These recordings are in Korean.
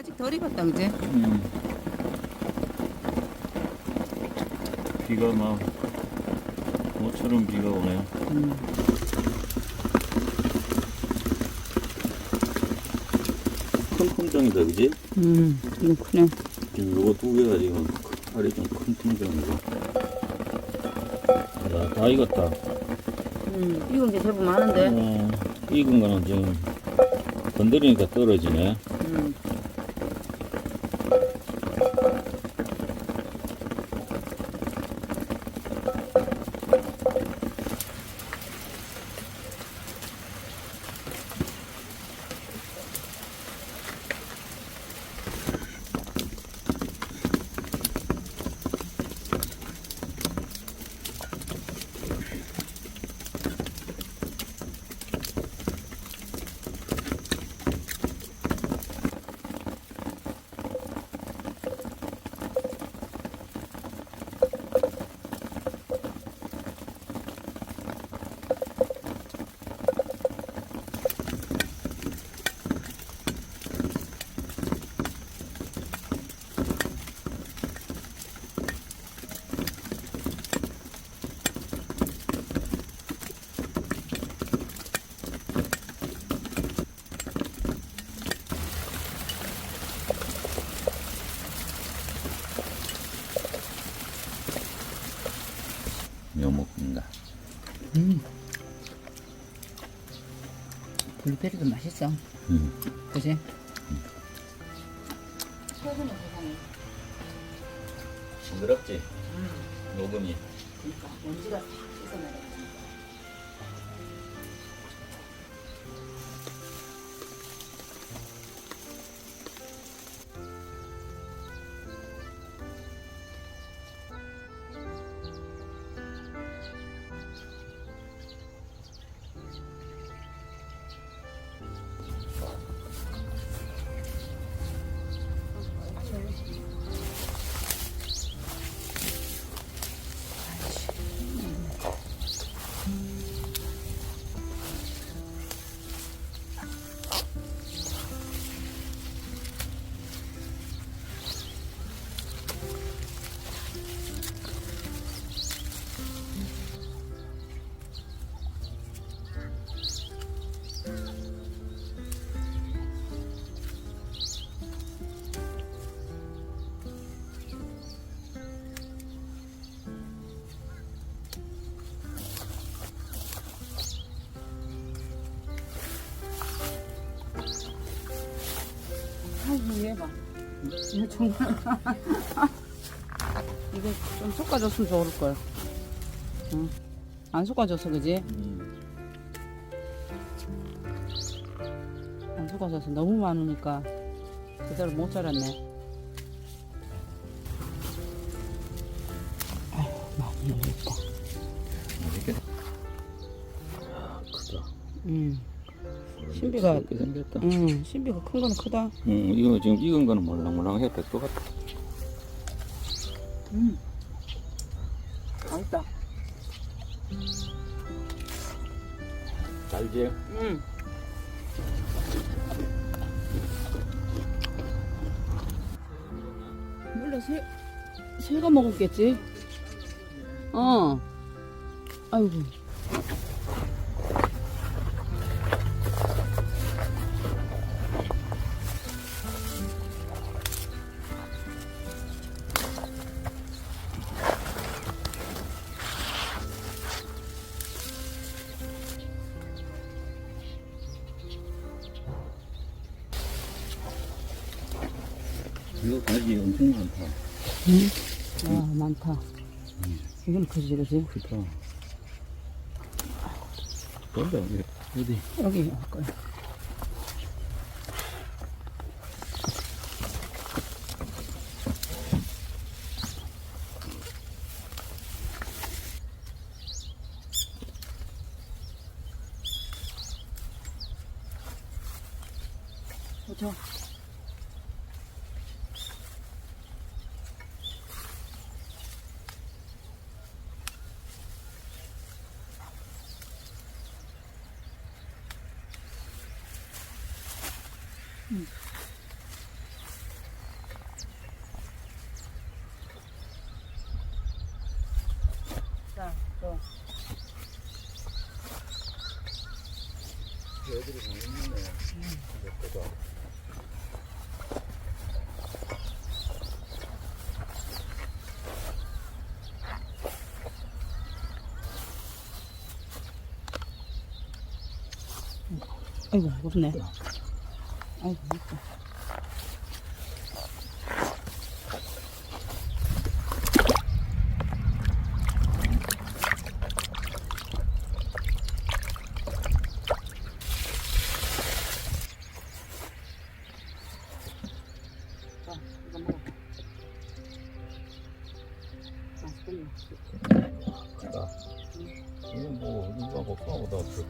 아직 덜 익었다, 그지? 비가 막 모처럼 비가 오네. 큰 품종이다, 그지? 이거 크네. 지금 요거 두 개가 지금 알이 좀 큰 품종이고. 야, 다 익었다. 익은 게 제법 많은데. 익은 거는 지금 건드리니까 떨어지네. 묘목인가? 블루베리도 맛있어. 그지? 최근에 세상에. 싱그럽지? 녹음이. 그러니까 먼지가 싹 씻어내려. 아이고, 얘 봐. 이거 정말. 이거 좀 섞어줬으면 좋을 걸. 응. 안 섞어줘서 그지? 안 섞어줘서 너무 많으니까 제대로 못 자랐네. 아휴, 많이 열렸다. 이렇게. 야, 크다. 신비가 이렇게 생겼다. 신비가 큰 거는 크다. 이거 지금 익은 거는 몰랑몰랑했다. 똑같다. 맛있다. 달지? 몰라, 새가 먹었겠지? 아이고. 이거 가지 엄청 많다. 와, 많다. 이건 크지, 그지? 크다. 뭔데, 어디? 여기 할 거야. 그죠? 애들이 많이 있네. 아이고, 무섭네. 아이고, 무섭다. 자, 이거 먹어. 맛있겠네. 크다. 이거 뭐, 누가 복숭아보다 없어.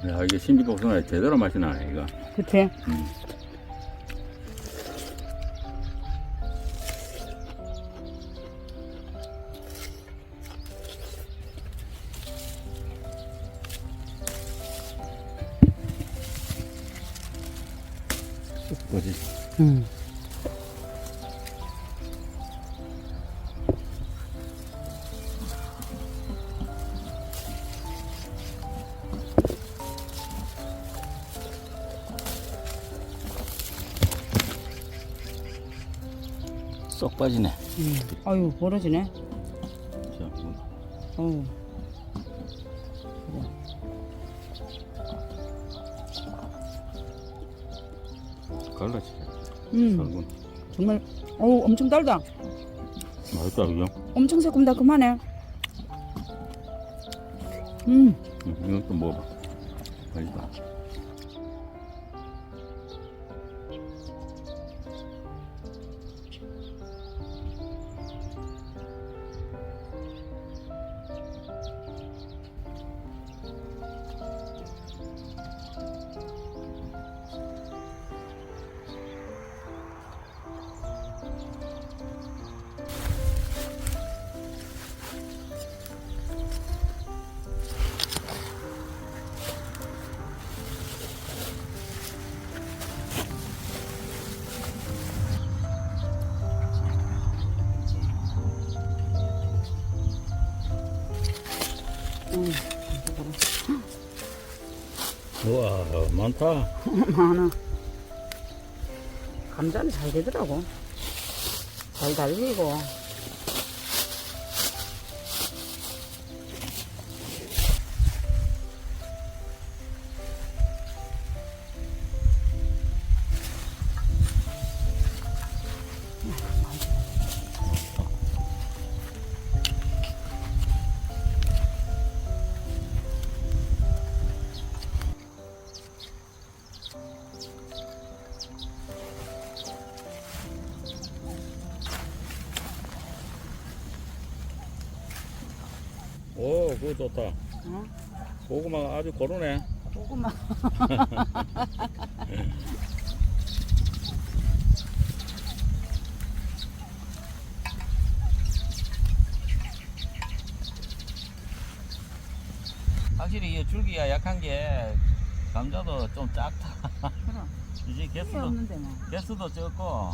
야, 이게 신지 복숭아 제대로 맛이 나네, 이거. 그치? 그지? 쏙 빠지네. 아유, 벌어지네. 자, 뭐, 어우. 갈라지. 음, 정말, 어우, 엄청 달다. 맛있다, 그죠? 엄청 새콤달콤하네. 이것도 먹어봐. 맛있다. 우와, 많다. 많아. 감자는 잘 되더라고. 잘 달리고. 오, 그거 좋다. 어? 고구마가 아주 고르네. 고구마. 확실히 이 줄기가 약한 게 감자도 좀 작다. 그럼. 이제 필요 개수도 없는데 뭐. 개수도 적고.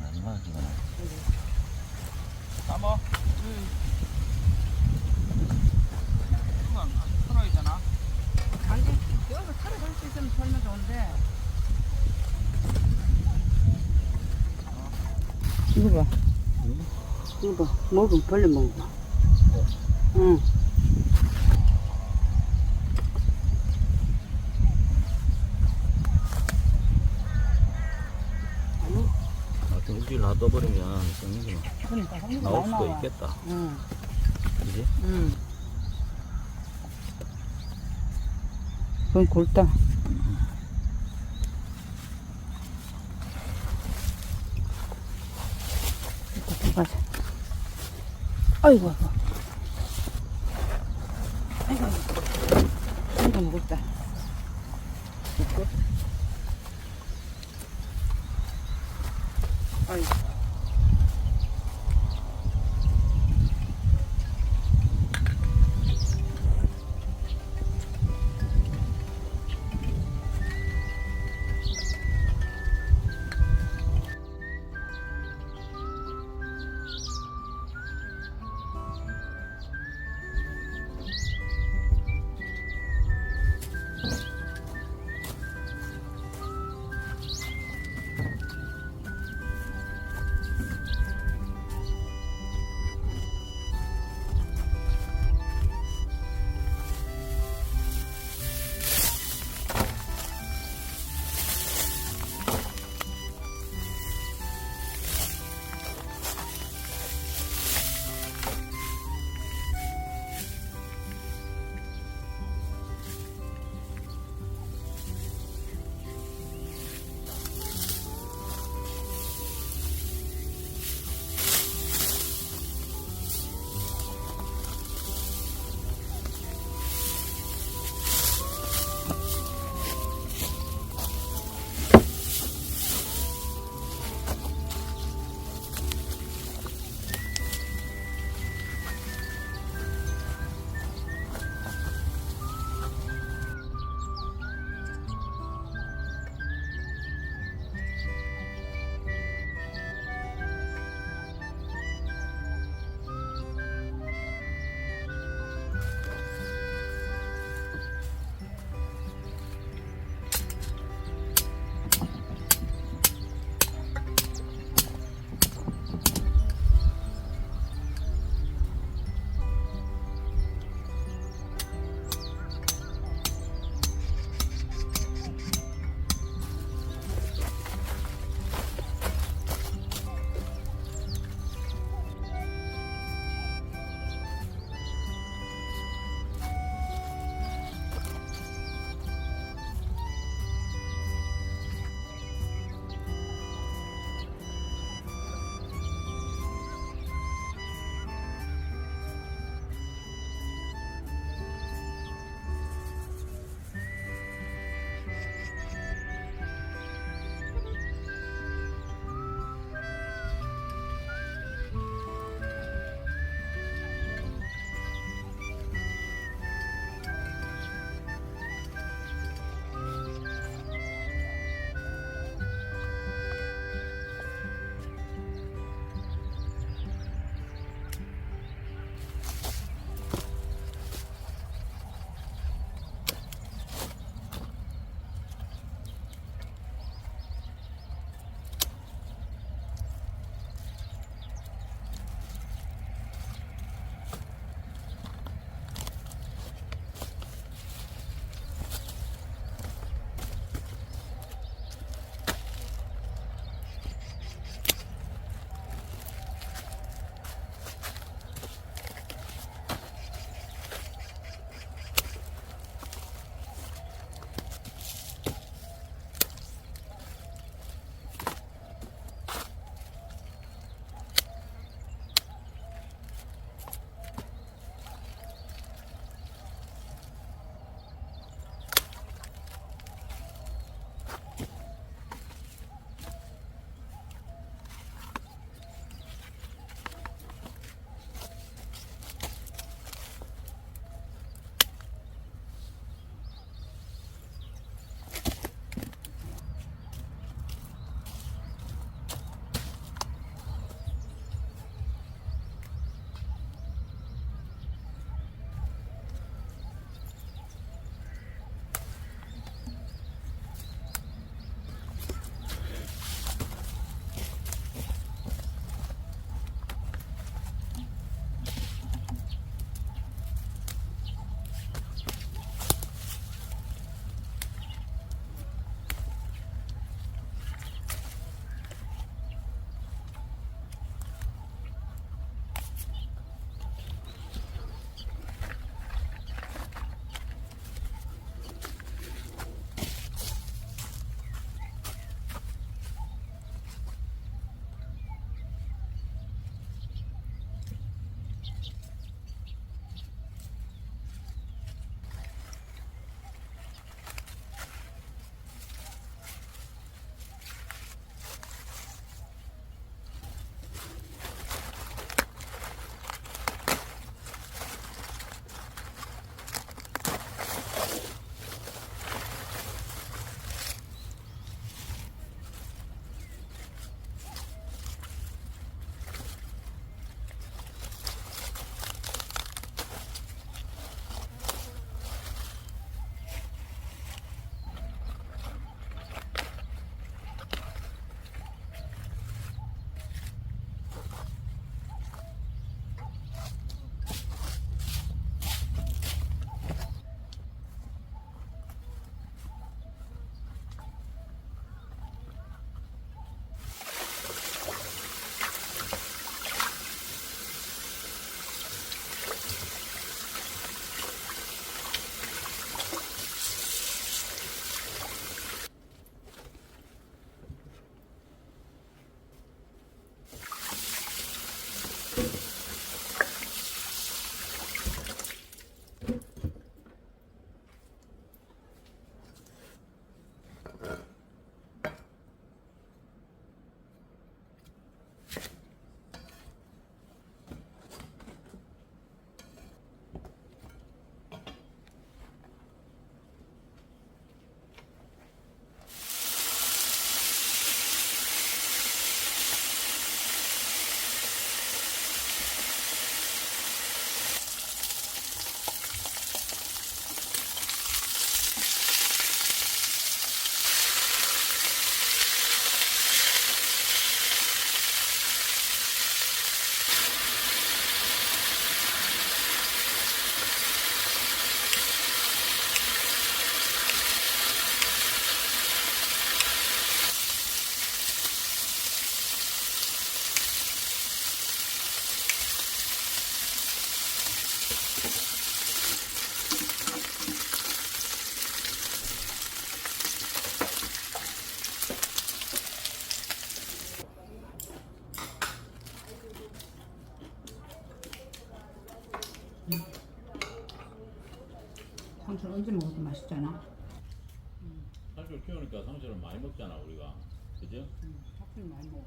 마지막이구나. 까먹. 이거 안 털어야 되나? 아니, 여기서 털어볼 수 있으면 털면 좋은데. 이거 봐. 이거 봐. 먹으면 벌레 먹어. 응. 일주일 놔둬버리면 생기구나. 그러니까 생기가 나올 많이 수도 나와. 있겠다. 응. 그지? 응. 그건 골다. 이렇게 가자. 아이고, 아이고. 아이고, 아이고, 무겁다. 무겁고. 아이고. 언제 먹어도 맛있잖아. 살줄 키우니까 상처를 많이 먹잖아 우리가. 그죠? 닭을 많이 먹어.